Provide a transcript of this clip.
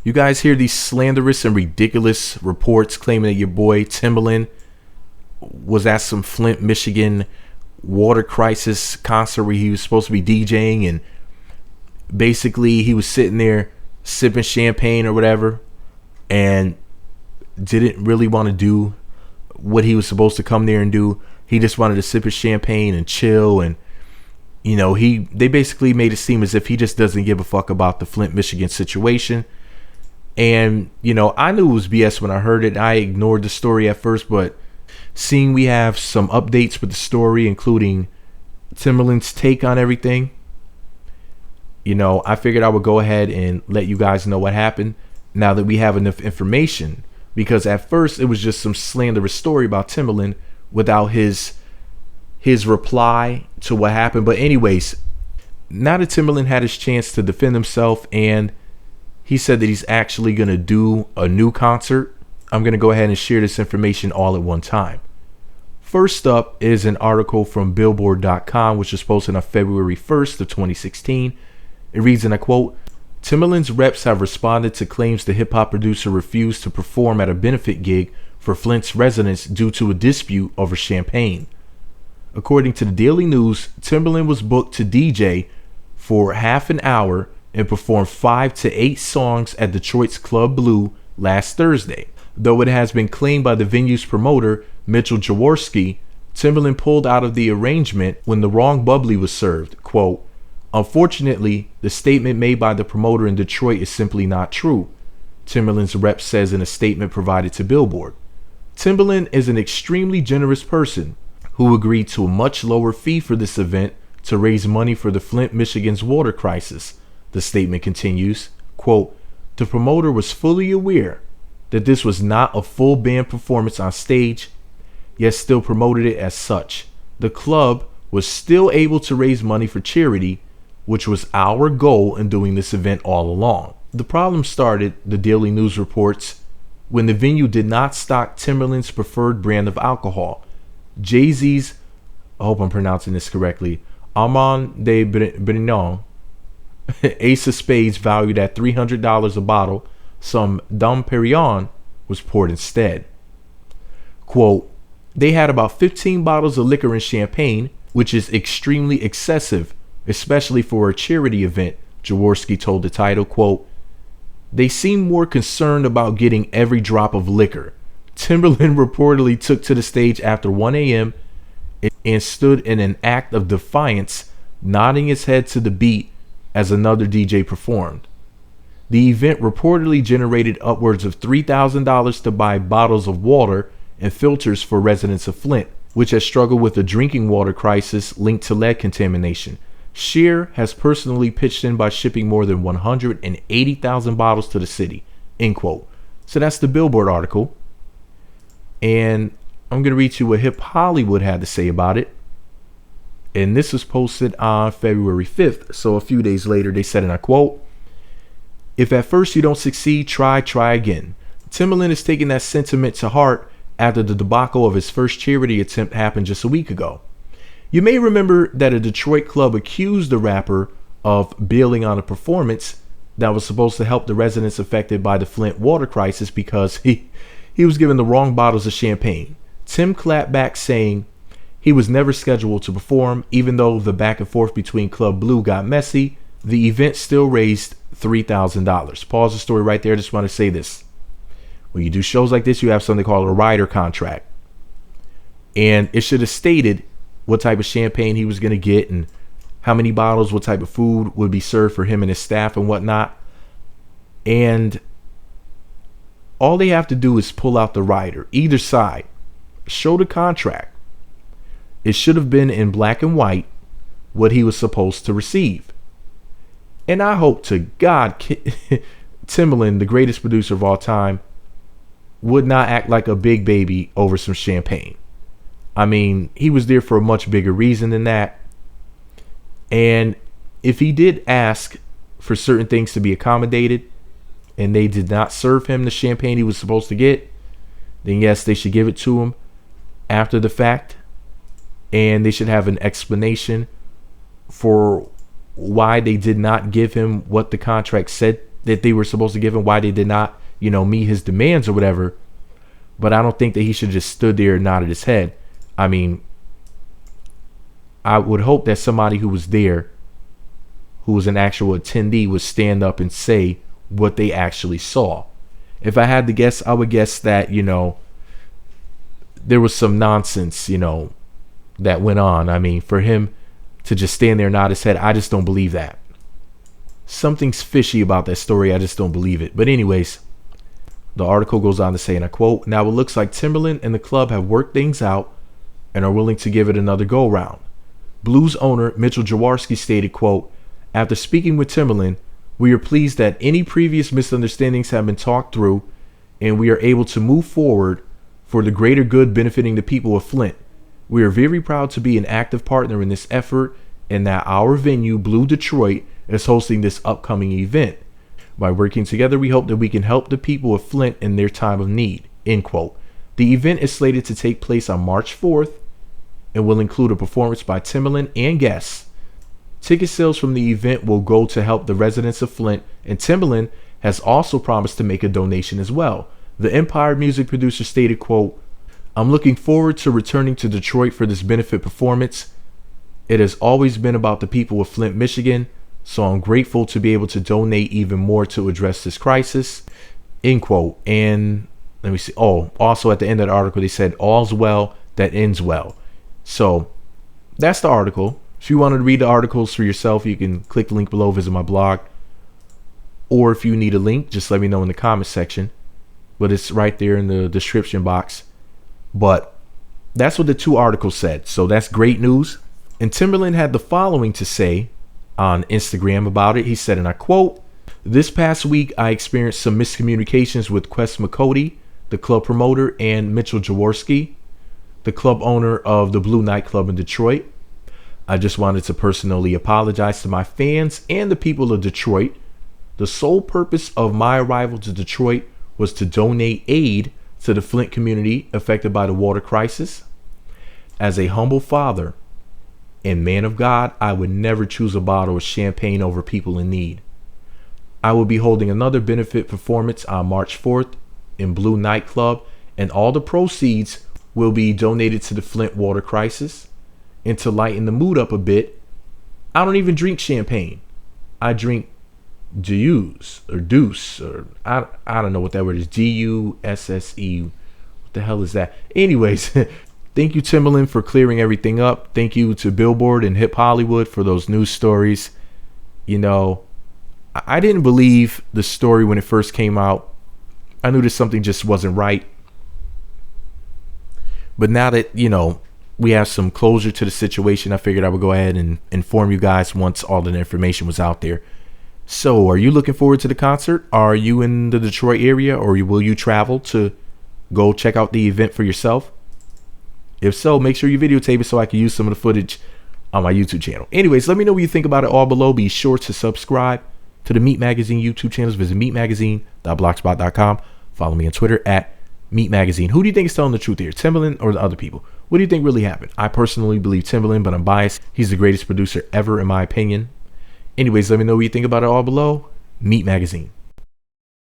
You guys hear these slanderous and ridiculous reports claiming that your boy Timberland was at some Flint, Michigan water crisis concert where he was supposed to be DJing, and basically he was sitting there sipping champagne or whatever and didn't really want to do what he was supposed to come there and do. He just wanted to sip his champagne and chill, and they basically made it seem as if he just doesn't give a fuck about the Flint, Michigan situation. And I knew it was BS when I heard it. I ignored the story at first, but seeing we have some updates with the story, including Timberland's take on everything, I figured I would go ahead and let you guys know what happened now that we have enough information. Because at first it was just some slanderous story about Timberland without his reply to what happened. But anyways, now that Timberland had his chance to defend himself and he said that he's actually going to do a new concert, I'm going to go ahead and share this information all at one time. First up is an article from Billboard.com, which was posted on February 1st of 2016. It reads, and I quote, Timberland's reps have responded to claims the hip-hop producer refused to perform at a benefit gig for Flint's residents due to a dispute over champagne. According to the Daily News, Timberland was booked to DJ for half an hour and perform 5 to 8 songs at Detroit's Club Blue last Thursday. Though it has been claimed by the venue's promoter, Mitchell Jaworski, Timberland pulled out of the arrangement when the wrong bubbly was served. Quote, unfortunately, the statement made by the promoter in Detroit is simply not true, Timberland's rep says in a statement provided to Billboard. Timberland is an extremely generous person who agreed to a much lower fee for this event to raise money for the Flint, Michigan's water crisis. The statement continues, quote, the promoter was fully aware that this was not a full band performance on stage, yet still promoted it as such. The club was still able to raise money for charity, which was our goal in doing this event all along. The problem started, the Daily News reports, when the venue did not stock Timberland's preferred brand of alcohol, Jay-Z's, I hope I'm pronouncing this correctly, Armand de Brinon, Ace of Spades valued at $300 a bottle, some Dom Perignon was poured instead. Quote, they had about 15 bottles of liquor and champagne, which is extremely excessive, especially for a charity event, Jaworski told the title. Quote, they seemed more concerned about getting every drop of liquor. Timberland reportedly took to the stage after 1 a.m. and stood in an act of defiance, nodding his head to the beat as another DJ performed. The event reportedly generated upwards of $3,000 to buy bottles of water and filters for residents of Flint, which has struggled with a drinking water crisis linked to lead contamination. Shear has personally pitched in by shipping more than 180,000 bottles to the city, end quote. So that's the Billboard article. And I'm going to read you what Hip Hollywood had to say about it. And this was posted on February 5th. So a few days later, they said, and I quote, if at first you don't succeed, try again. Timberland is taking that sentiment to heart after the debacle of his first charity attempt happened just a week ago. You may remember that a Detroit club accused the rapper of bailing on a performance that was supposed to help the residents affected by the Flint water crisis because he was given the wrong bottles of champagne. Tim clapped back saying he was never scheduled to perform. Even though the back and forth between Club Blue got messy, the event still raised $3,000. Pause the story right there. Just want to say this. When you do shows like this, you have something called a rider contract. And it should have stated what type of champagne he was going to get and how many bottles, what type of food would be served for him and his staff and whatnot. And all they have to do is pull out the rider, either side, show the contract. It should have been in black and white what he was supposed to receive. And I hope to God Timberland, the greatest producer of all time, would not act like a big baby over some champagne. I mean, he was there for a much bigger reason than that. And if he did ask for certain things to be accommodated and they did not serve him the champagne he was supposed to get, then yes, they should give it to him after the fact. And they should have an explanation for why they did not give him what the contract said that they were supposed to give him, why they did not, meet his demands or whatever. But I don't think that he should just stood there and nodded his head. I mean, I would hope that somebody who was there, who was an actual attendee, would stand up and say what they actually saw. If I had to guess, I would guess that, there was some nonsense, that went on. I mean, for him to just stand there and nod his head, I just don't believe that. Something's fishy about that story. I just don't believe it. But anyways, the article goes on to say, and I quote, "Now it looks like Timberland and the club have worked things out and are willing to give it another go round." Blues owner Mitchell Jaworski stated, quote, "After speaking with Timberland, we are pleased that any previous misunderstandings have been talked through and we are able to move forward for the greater good benefiting the people of Flint. We are very proud to be an active partner in this effort and that our venue, Blue Detroit, is hosting this upcoming event. By working together, we hope that we can help the people of Flint in their time of need." End quote. The event is slated to take place on March 4th and will include a performance by Timberland and guests. Ticket sales from the event will go to help the residents of Flint, and Timberland has also promised to make a donation as well. The Empire music producer stated, quote, "I'm looking forward to returning to Detroit for this benefit performance. It has always been about the people of Flint, Michigan, so I'm grateful to be able to donate even more to address this crisis." End quote. And let me see. Oh, also at the end of the article, they said, "All's well that ends well." So that's the article. If you wanted to read the articles for yourself, you can click the link below, visit my blog. Or if you need a link, just let me know in the comment section. But it's right there in the description box. But that's what the two articles said. So that's great news. And Timberland had the following to say on Instagram about it. He said, and I quote, "This past week, I experienced some miscommunications with Quest McCody, the club promoter, and Mitchell Jaworski, the club owner of the Blue nightclub in Detroit. I just wanted to personally apologize to my fans and the people of Detroit. The sole purpose of my arrival to Detroit was to donate aid to the Flint community affected by the water crisis. As a humble father and man of God, I would never choose a bottle of champagne over people in need. I will be holding another benefit performance on March 4th in Blue nightclub, and all the proceeds will be donated to the Flint water crisis. And to lighten the mood up a bit, I don't even drink champagne. I drink Deuce, or I don't know what that word is. Dusse. What the hell is that? Anyways, thank you, Timberland, for clearing everything up. Thank you to Billboard and Hip Hollywood for those news stories. I didn't believe the story when it first came out. I knew that something just wasn't right. But now that, we have some closure to the situation, I figured I would go ahead and inform you guys once all the information was out there. So, are you looking forward to the concert? Are you in the Detroit area, or will you travel to go check out the event for yourself? If so, make sure you videotape it so I can use some of the footage on my YouTube channel. Anyways, let me know what you think about it all below. Be sure to subscribe to the Meat Magazine YouTube channels. Visit meatmagazine.blogspot.com. Follow me on Twitter at Meat Magazine. Who do you think is telling the truth here, Timberland or the other people? What do you think really happened? I personally believe Timberland, but I'm biased. He's the greatest producer ever, in my opinion. Anyways, let me know what you think about it all below. Meat Magazine.